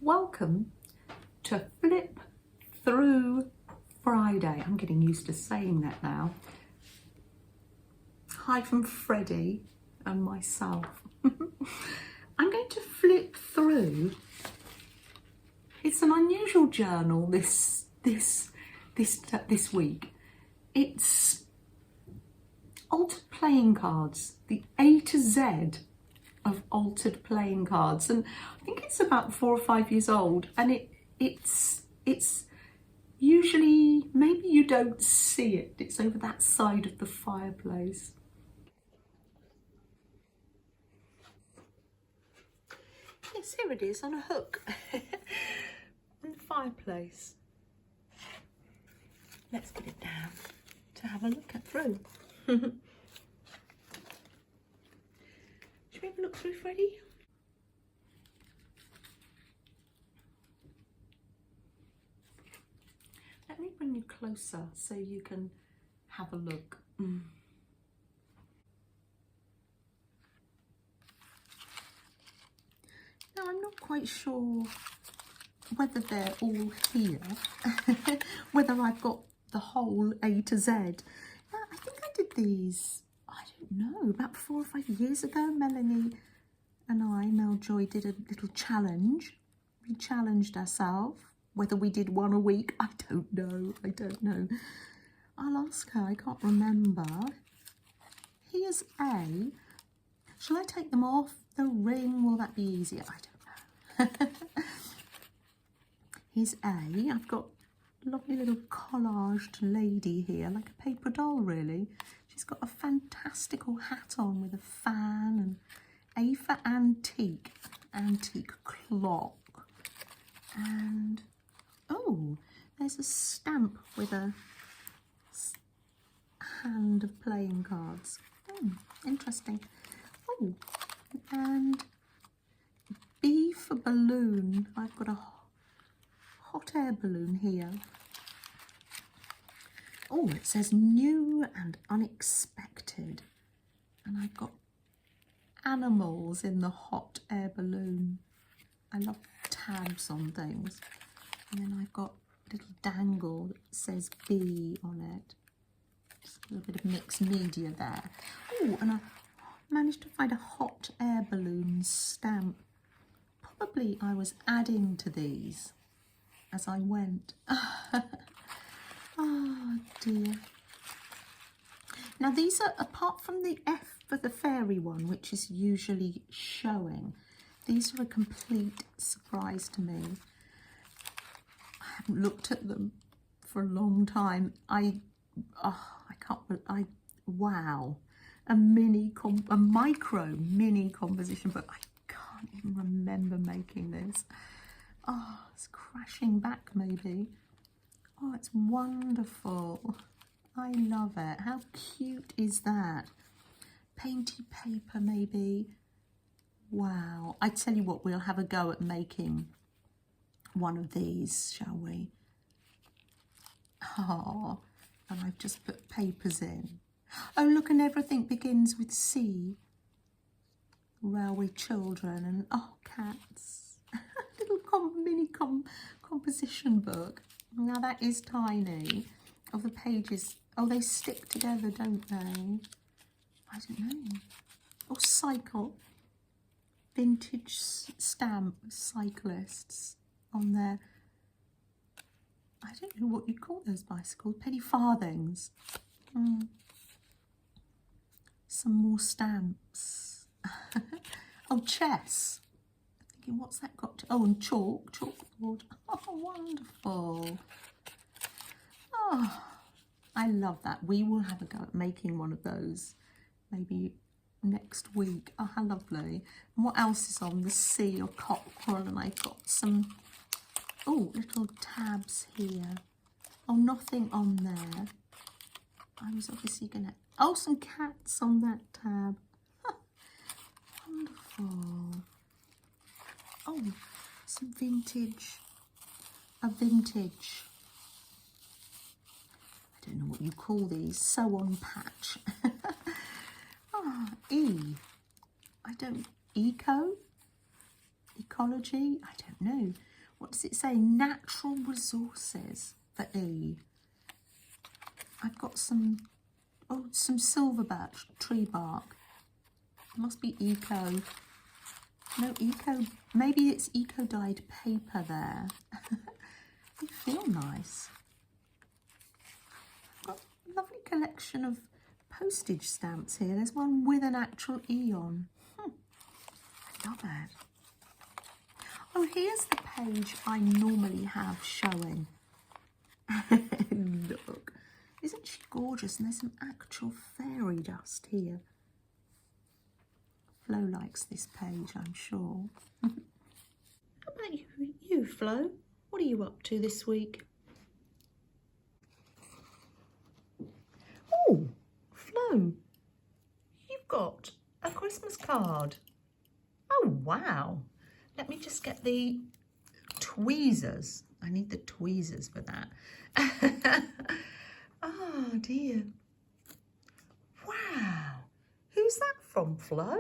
Welcome to Flip Through Friday. I'm getting used to saying that now. Hi from Freddie and myself. I'm going to flip through. It's an unusual journal this week. It's altered playing cards, the A to Z of altered playing cards, and I think it's about 4 or 5 years old, and it's usually, maybe you don't see it, it's over that side of the fireplace. Yes, here it is on a hook in the fireplace. Let's put it down to have a look at through. Should we have a look through, Freddie? Let me bring you closer so you can have a look. Now, I'm not quite sure whether they're all here, whether I've got the whole A to Z. Now, I think I did these, I don't know, about 4 or 5 years ago. Melanie and I, Mel Joy, did a little challenge. We challenged ourselves. Whether we did one a week, I don't know. I'll ask her, I can't remember. Here's A. Shall I take them off the ring? Will that be easier? I don't know. Here's A. I've got a lovely little collaged lady here, like a paper doll, really. She's got a fantastical hat on with a fan, and A for antique clock. And, oh, there's a stamp with a hand of playing cards. Interesting. Oh, and B for balloon. I've got a hot air balloon here. Oh, it says new and unexpected. And I've got animals in the hot air balloon. I love tabs on things. And then I've got a little dangle that says B on it. Just a little bit of mixed media there. Oh, and I managed to find a hot air balloon stamp. Probably I was adding to these as I went. Oh dear. Now these are, apart from the F for the fairy one, which is usually showing, these are a complete surprise to me. I haven't looked at them for a long time. Wow. A micro mini composition book. I can't even remember making this. Oh, it's crashing back maybe. Oh, it's wonderful. I love it. How cute is that? Painted paper maybe. Wow. I tell you what, we'll have a go at making one of these, shall we? Oh, and I've just put papers in. Oh, look, and everything begins with C. Railway children and, oh, cats. Little mini composition book. Now that is tiny. Of the pages, oh, they stick together, don't they? I don't know. Oh, cycle. Vintage stamp cyclists on there. I don't know what you call those bicycles. Penny farthings. Some more stamps. Oh, chess. I'm thinking, what's that got to... Oh, and chalkboard. Oh, wonderful. Oh, I love that. We will have a go at making one of those maybe next week. Oh, how lovely. And what else is on the sea or cockerel? And I've got some, oh, little tabs here. Oh, nothing on there. I was obviously going to, oh, some cats on that tab. Wonderful. Oh, some vintage, a vintage, I don't know what you call these, sew-on patch. E. I don't, eco? Ecology, I don't know. What does it say? Natural resources for E. I've got some, oh, some silver birch tree bark. It must be eco. No, eco, maybe it's eco-dyed paper there. They feel nice. I've got a lovely collection of postage stamps here. There's one with an actual E on. I love it. Oh, here's the page I normally have showing. Look, isn't she gorgeous? And there's some actual fairy dust here. Flo likes this page, I'm sure. How about you, Flo? What are you up to this week? Oh, Flo, you've got a Christmas card. Oh, wow. Let me just get the tweezers. I need the tweezers for that. Oh, dear. Wow. Who's that from, Flo?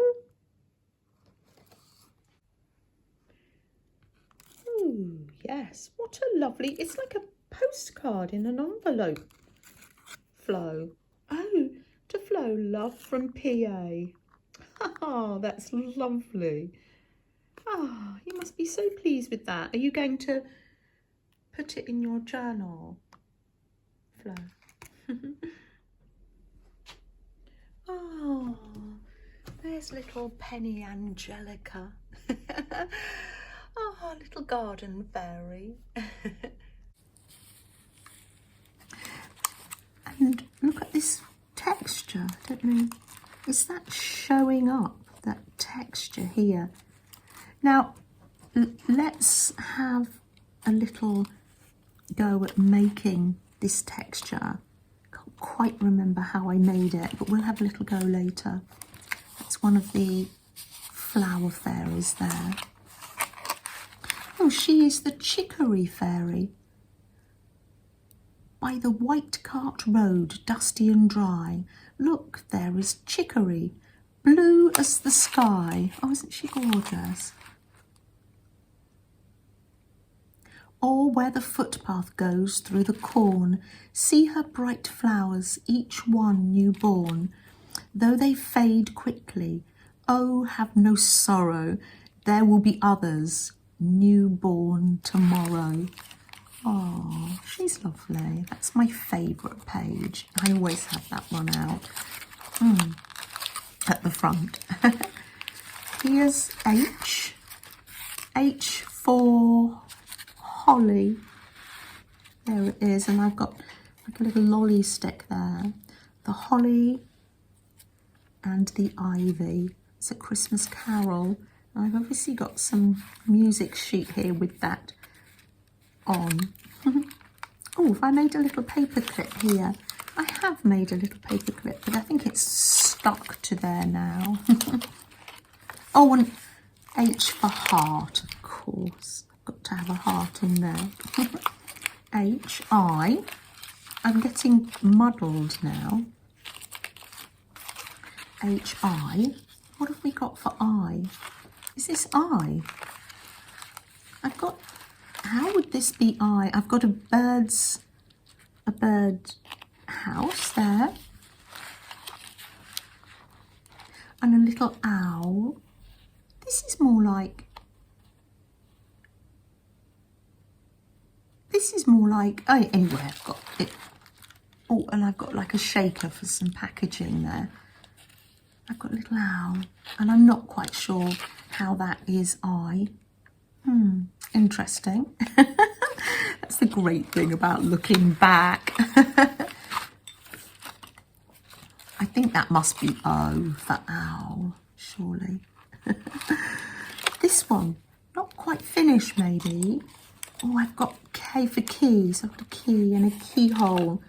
Oh, yes. What a lovely... It's like a postcard in an envelope, Flo. Oh, to Flo, love from PA. Oh, that's lovely. Oh, you must be so pleased with that. Are you going to put it in your journal, Flo? Oh, there's little Penny Angelica. Oh, little garden fairy. And look at this texture. I don't know, is that showing up, that texture here? Now, let's have a little go at making this texture. Can't quite remember how I made it, but we'll have a little go later. That's one of the flower fairies there. Oh, she is the chicory fairy. By the white cart road, dusty and dry, look, there is chicory, blue as the sky. Oh, isn't she gorgeous? Or where the footpath goes through the corn, see her bright flowers, each one new-born. Though they fade quickly, oh, have no sorrow, there will be others, new-born tomorrow. Oh, she's lovely. That's my favourite page. I always have that one out at the front. Here's H. H for holly. There it is. And I've got like a little lolly stick there. The holly and the ivy. It's a Christmas carol. I've obviously got some music sheet here with that on. Oh, if I made a little paper clip here. I have made a little paper clip, but I think it's stuck to there now. Oh, and H for heart, of course. I've got to have a heart in there. H, I. I'm getting muddled now. H, I. What have we got for I? Is this I? I've got... How would this be I? I've got a bird house there. And a little owl. This is more like... Oh, anyway, I've got it. Oh, and I've got like a shaker for some packaging there. I've got a little owl. And I'm not quite sure how that is I. Interesting. That's the great thing about looking back. I think that must be O for owl, surely. This one, not quite finished maybe. Oh, I've got K for keys. I've got a key and a keyhole.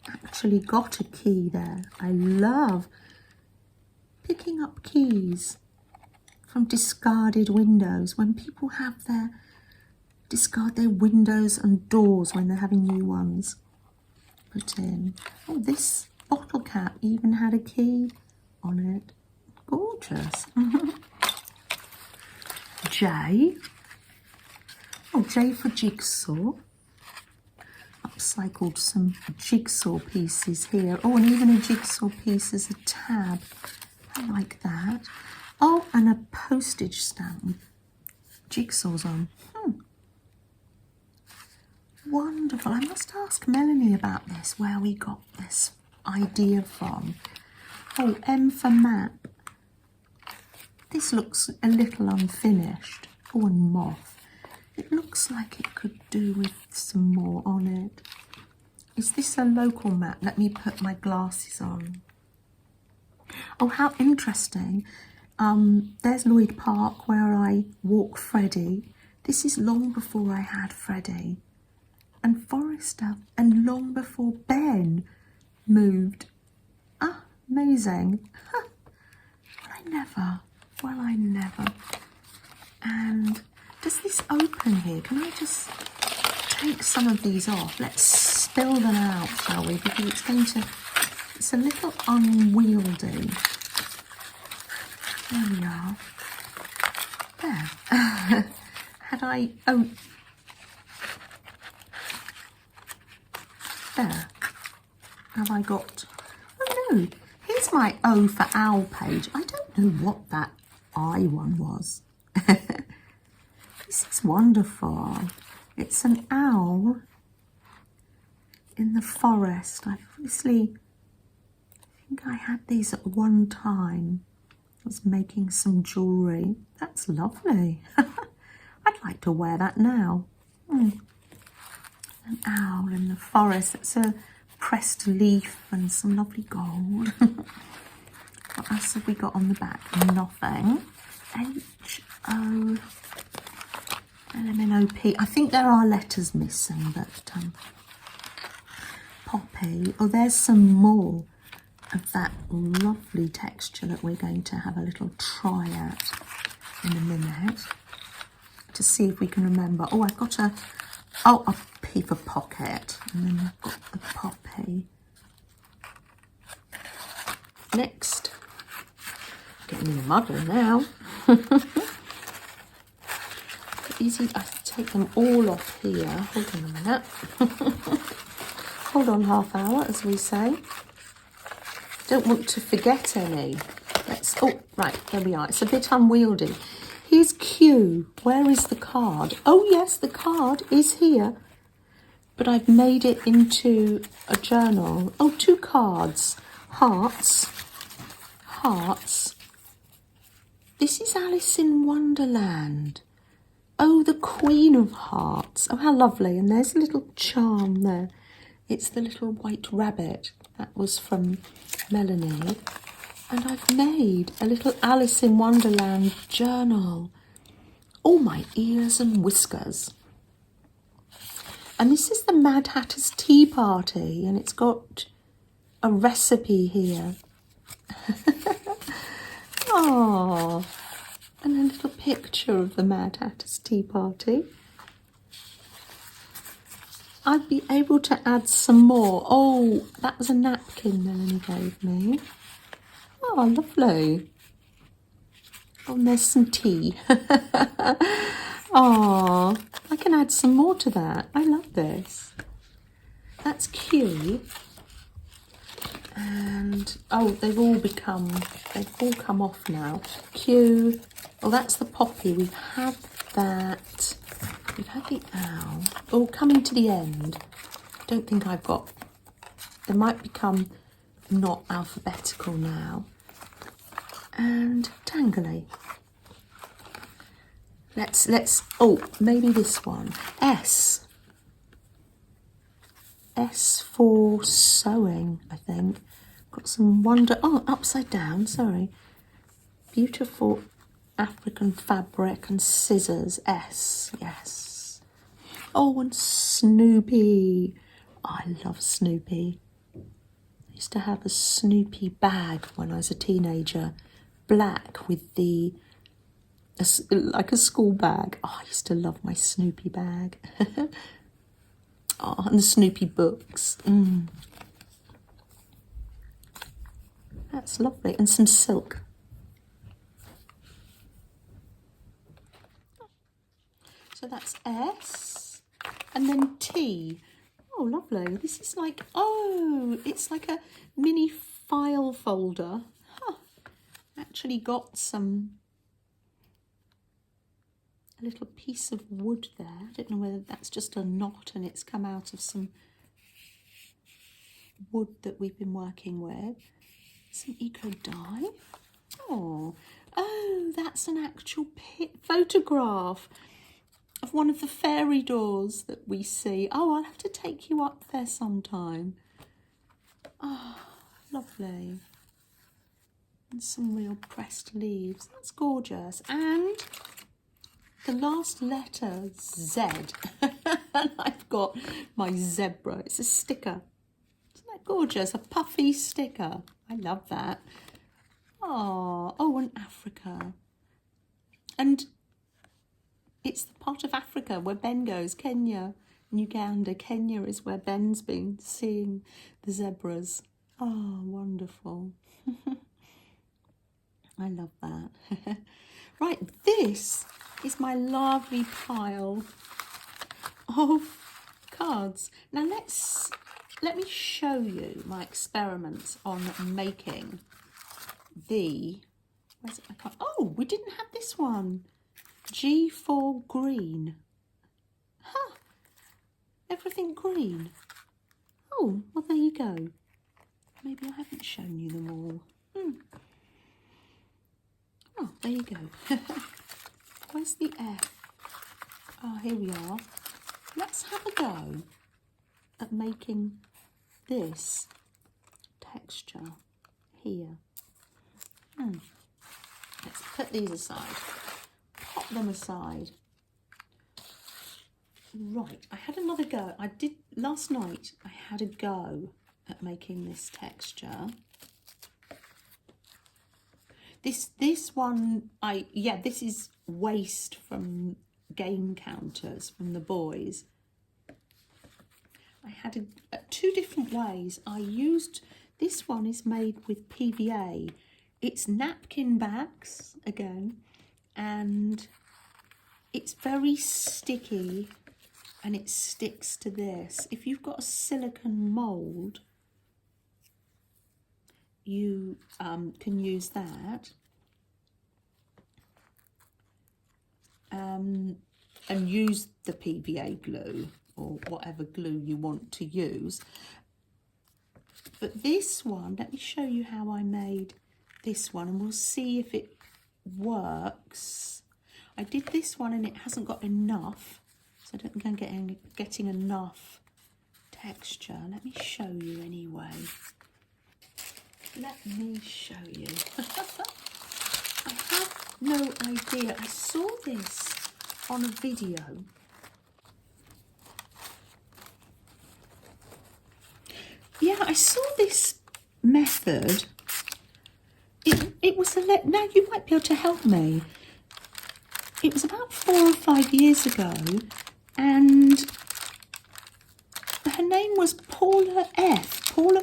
Actually got a key there. I love picking up keys from discarded windows. When people have discard their windows and doors when they're having new ones put in. Oh, this bottle cap even had a key on it. Gorgeous. J. Oh, J for jigsaw. Upcycled some jigsaw pieces here. Oh, and even a jigsaw piece as a tab. I like that. Oh, and a postage stamp with jigsaws on. Wonderful. I must ask Melanie about this, where we got this idea from. Oh, M for map. This looks a little unfinished. Oh, and moth. It looks like it could do with some more on it. Is this a local map? Let me put my glasses on. Oh, how interesting. There's Lloyd Park where I walk Freddie. This is long before I had Freddie. And Forrester, and long before Ben moved. Ah, amazing. Huh. Well, I never. And does this open here? Can I just take some of these off? Let's spill them out, shall we? Because it's a little unwieldy. There we are. There. There. Have I got... Oh no, here's my O for owl page. I don't know what that I one was. This is wonderful. It's an owl in the forest. I think I had these at one time. I was making some jewellery. That's lovely. I'd like to wear that now. An owl in the forest. It's a pressed leaf and some lovely gold. What else have we got on the back? Nothing. H-O-L-M-N-O-P. I think there are letters missing, but poppy. Oh, there's some more of that lovely texture that we're going to have a little try at in a minute to see if we can remember. Oh, I've got a paper pocket, and then I've got the poppy. Next, getting in a muddle now. Easy, I take them all off here. Hold on a minute. Hold on half hour, as we say. Don't want to forget any. Oh, right, there we are. It's a bit unwieldy. Here's Q. Where is the card? Oh, yes, the card is here. But I've made it into a journal. Oh, 2 cards. Hearts. This is Alice in Wonderland. Oh, the Queen of Hearts. Oh, how lovely. And there's a little charm there. It's the little white rabbit. That was from Melanie. And I've made a little Alice in Wonderland journal. All my ears and whiskers. And this is the Mad Hatter's Tea Party, and it's got a recipe here. Oh, and a little picture of the Mad Hatter's Tea Party. I'd be able to add some more. Oh, that was a napkin Melanie gave me. Oh, lovely. Oh, and there's some tea. Oh, I can add some more to that. I love this. That's Q. And, oh, they've all come off now. Q. Oh, that's the poppy. We've had that. We've had the owl. Oh, coming to the end. I don't think I've got... They might become not alphabetical now. And tangly. Let's, oh, maybe this one. S. S for sewing, I think. Got some upside down, sorry. Beautiful African fabric and scissors. S, yes. Oh, and Snoopy. Oh, I love Snoopy. I used to have a Snoopy bag when I was a teenager. Black with like a school bag. Oh, I used to love my Snoopy bag. Oh, and the Snoopy books. That's lovely. And some silk. So that's S. And then T. Oh, lovely. This is like, oh, it's like a mini file folder. Huh. Actually got a little piece of wood there. I don't know whether that's just a knot and it's come out of some wood that we've been working with. Some eco dye. Oh, that's an actual photograph of one of the fairy doors that we see. Oh, I'll have to take you up there sometime. Oh, lovely. And some real pressed leaves. That's gorgeous. And the last letter, Z. And I've got my zebra. It's a sticker. Isn't that gorgeous? A puffy sticker. I love that. Oh, and Africa. And it's the part of Africa where Ben goes, Kenya and Uganda. Kenya is where Ben's been seeing the zebras. Oh, wonderful. I love that. Right, this is my lovely pile of cards. Now let me show you my experiments on making where's it? Oh, we didn't have this one. G4 green. Huh. Everything green. Oh, well, there you go. Maybe I haven't shown you them all. Oh, there you go. Where's the F? Oh, here we are. Let's have a go at making this texture here. Let's put these aside. Pop them aside. Right, I had another go. Last night I had a go at making this texture. This one, this is waste from game counters from the boys. I had two different ways. I used, this one is made with PVA. It's napkin backs again, and it's very sticky and it sticks to this. If you've got a silicone mould, you can use that. And use the PVA glue or whatever glue you want to use. But this one, let me show you how I made this one and we'll see if it works. I did this one and it hasn't got enough, so I don't think I'm getting enough texture. Let me show you anyway. Let me show you. I have no idea. I saw this on a video. Yeah, I saw this method. It was now you might be able to help me. It was about 4 or 5 years ago, and her name was Paula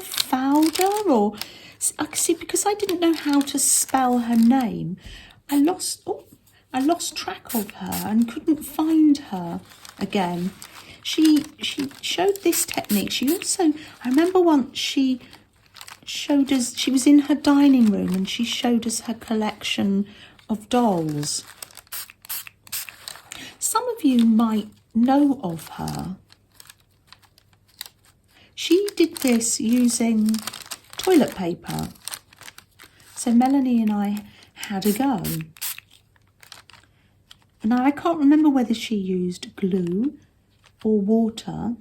Fowler, or see, because I didn't know how to spell her name, I lost track of her and couldn't find her again. She showed this technique. She also, I remember once she showed us, she was in her dining room and she showed us her collection of dolls. Some of you might know of her. She did this using toilet paper. So Melanie and I had a go. Now I can't remember whether she used glue or water,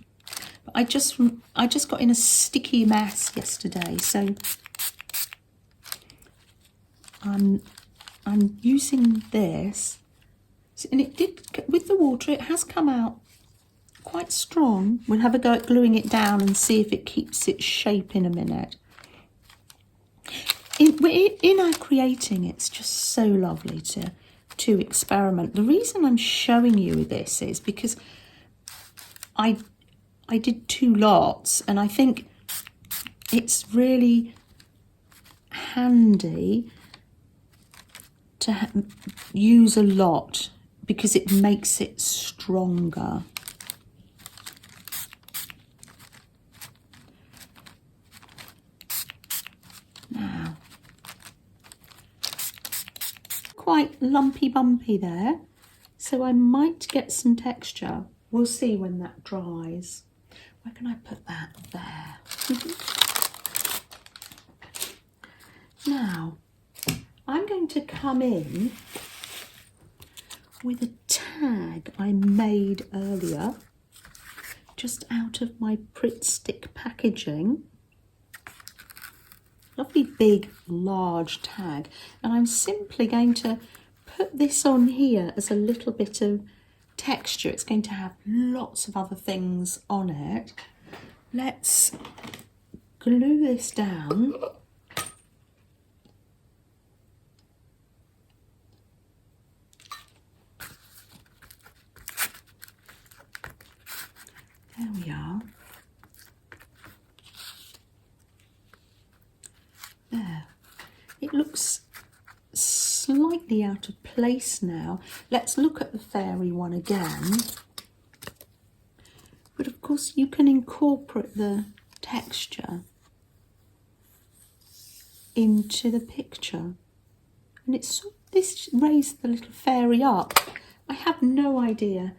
but I just got in a sticky mess yesterday, so I'm using this, and it did, with the water, it has come out quite strong. We'll have a go at gluing it down and see if it keeps its shape in a minute. In our creating, it's just so lovely to experiment. The reason I'm showing you this is because I did 2 lots, and I think it's really handy to use a lot because it makes it stronger. Now, quite lumpy bumpy there, so I might get some texture. We'll see when that dries. Where can I put that? There. Now, I'm going to come in with a tag I made earlier, just out of my Pritt Stick packaging. Lovely big, large tag. And I'm simply going to put this on here as a little bit of texture. It's going to have lots of other things on it. Let's glue this down. There we are. There. It looks slightly out of place now. Let's look at the fairy one again. But of course you can incorporate the texture into the picture. And it's this raised the little fairy up. I have no idea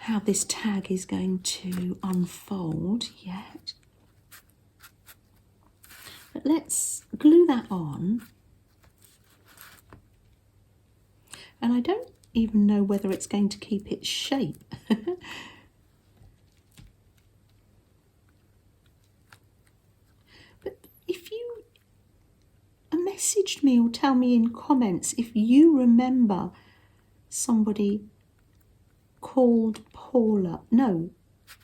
how this tag is going to unfold yet. But let's glue that on. And I don't even know whether it's going to keep its shape. But if you messaged me or tell me in comments if you remember somebody called Paula. No.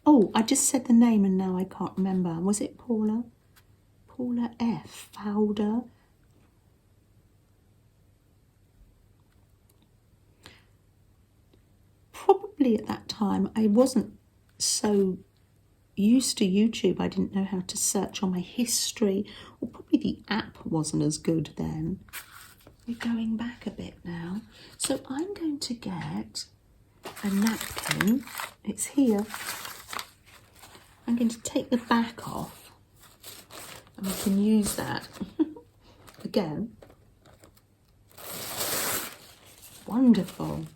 Oh, I just said the name and now I can't remember. Was it Paula? Paula F. Fowler. Probably at that time I wasn't so used to YouTube. I didn't know how to search on my history, or probably the app wasn't as good then. We're going back a bit now. So I'm going to get a napkin. It's here. I'm going to take the back off and we can use that again. Wonderful.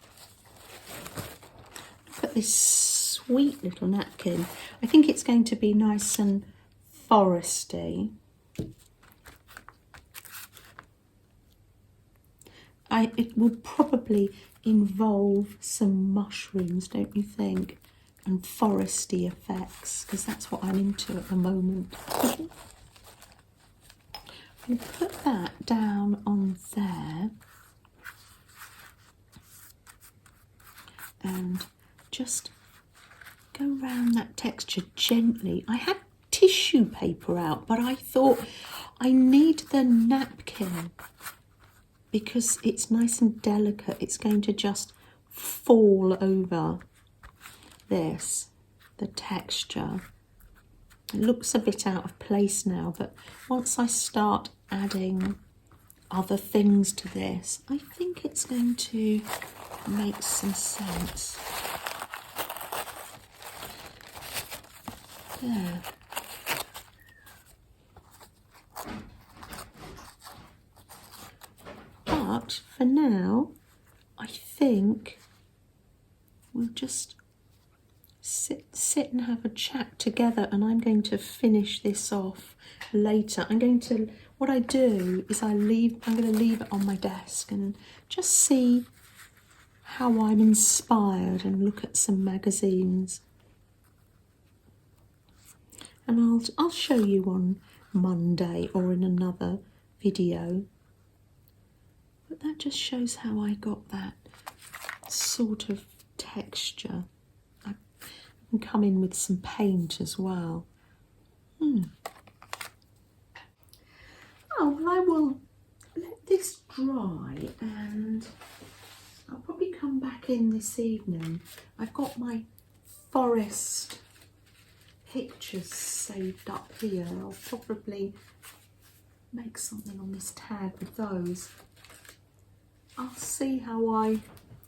Look at this sweet little napkin. I think it's going to be nice and foresty. It will probably involve some mushrooms, don't you think? And foresty effects, because that's what I'm into at the moment. I'm going to put that down on there. And just go around that texture gently. I had tissue paper out, but I thought I need the napkin because it's nice and delicate. It's going to just fall over this, the texture. It looks a bit out of place now, but once I start adding other things to this, I think it's going to make some sense. There. But for now, I think we'll just sit and have a chat together, and I'm going to finish this off later. What I do is I'm going to leave it on my desk and just see how I'm inspired and look at some magazines. And I'll show you on Monday or in another video. But that just shows how I got that sort of texture. I can come in with some paint as well. Oh, well, I will let this dry and I'll probably come back in this evening. I've got my forest pictures saved up here. I'll probably make something on this tag with those. I'll see how I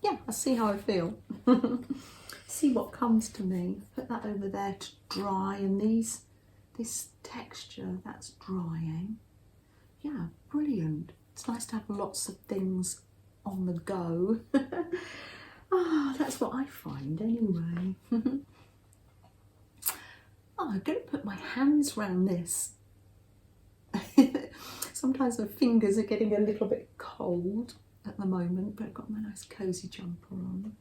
yeah, I'll see how I feel. See what comes to me. Put that over there to dry, and this texture, that's drying. Yeah, brilliant. It's nice to have lots of things on the go. That's what I find anyway. I'm going to put my hands around this. Sometimes my fingers are getting a little bit cold at the moment, but I've got my nice cosy jumper on.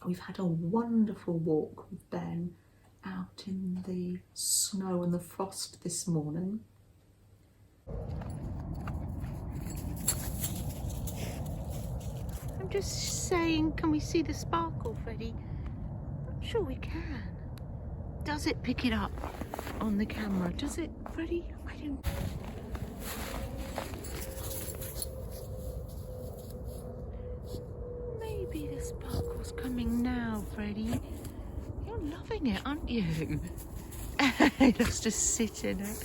We've had a wonderful walk with Ben out in the snow and the frost this morning. I'm just saying, can we see the sparkle, Freddie? I'm sure we can. Does it pick it up on the camera? Does it, Freddie? I don't... Maybe the sparkle's coming now, Freddie. You're loving it, aren't you? Let's just sit in it.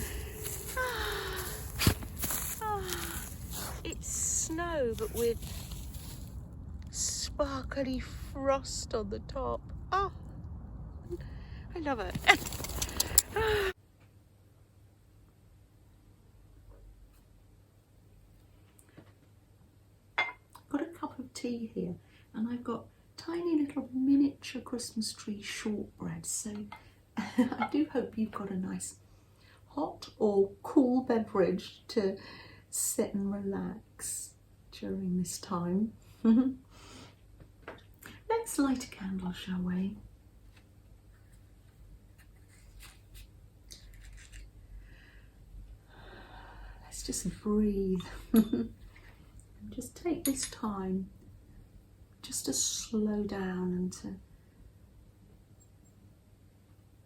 It's snow, but with sparkly frost on the top. Oh, I love it. Got a cup of tea here, and I've got tiny little miniature Christmas tree shortbread, so I do hope you've got a nice hot or cool beverage to sit and relax during this time. Let's light a candle, shall we? Let's just breathe. And just take this time just to slow down and to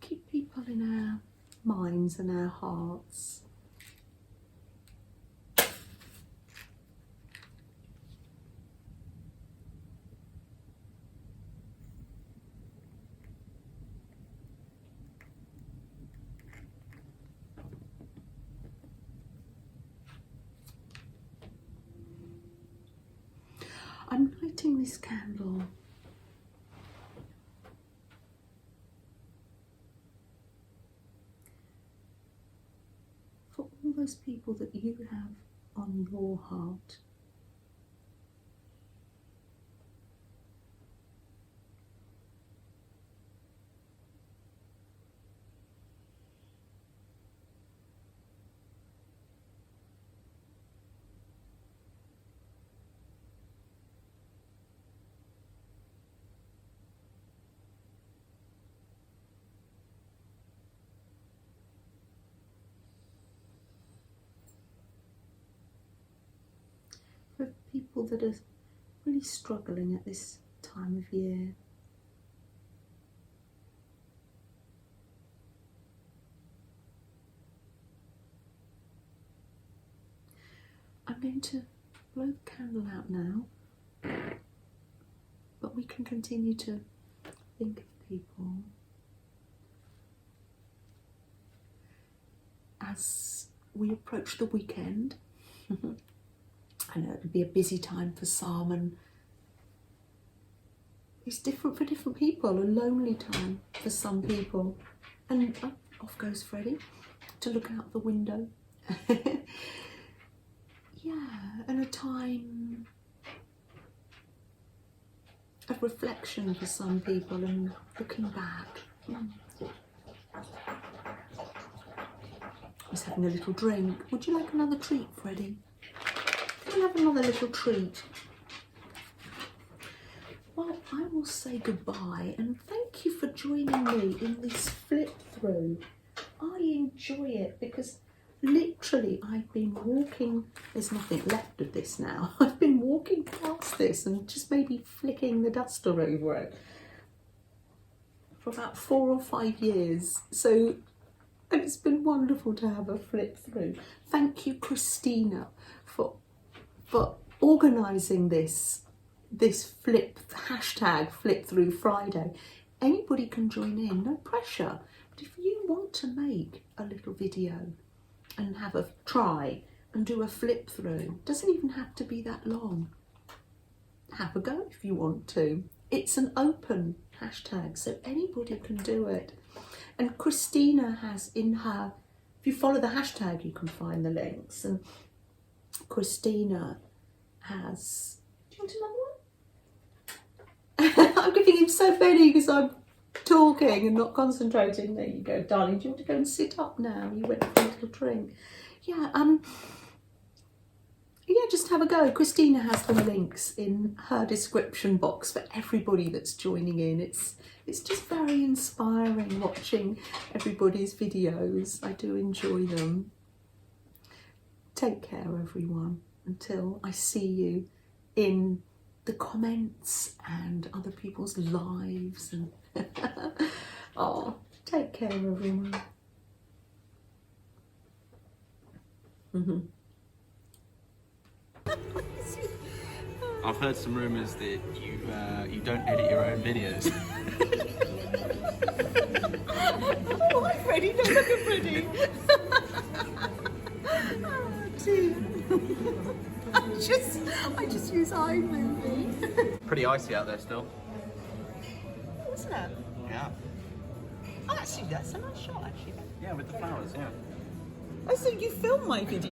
keep people in our minds and our hearts. I'm lighting this candle for all those people that you have on your heart. For people that are really struggling at this time of year. I'm going to blow the candle out now, but we can continue to think of people as we approach the weekend. I know it'll be a busy time for some, and it's different for different people. A lonely time for some people, and off goes Freddie to look out the window. Yeah, and a time of reflection for some people and looking back. I was having a little drink. Would you like another treat, Freddie? We'll have another little treat. Well, I will say goodbye and thank you for joining me in this flip through. I enjoy it because literally I've been walking, there's nothing left of this now. I've been walking past this and just maybe flicking the duster over it for about 4 or 5 years. So it's been wonderful to have a flip through. Thank you, Kristina, for organising this hashtag flip through Friday. Anybody can join in, no pressure. But if you want to make a little video and have a try and do a flip through, doesn't even have to be that long. have a go if you want to. It's an open hashtag, so anybody can do it. And Kristina has in her, if you follow the hashtag, you can find the links. And Kristina has, do you want another one? I'm giving him so many because I'm talking and not concentrating. There you go, darling. Do you want to go and sit up now? You went for a little drink. Yeah, yeah, just have a go. Kristina has the links in her description box for everybody that's joining in. It's just very inspiring watching everybody's videos. I do enjoy them. Take care, everyone, until I see you in the comments and other people's lives. And oh, take care, everyone. I've heard some rumours that you don't edit your own videos. Oh, hi Freddie, don't look at Freddie. Oh dear. I just use iMovie. Pretty icy out there still. Isn't it? Yeah. Oh, actually, that's a nice shot, actually. Yeah, with the flowers, yeah. Oh, so you film my video?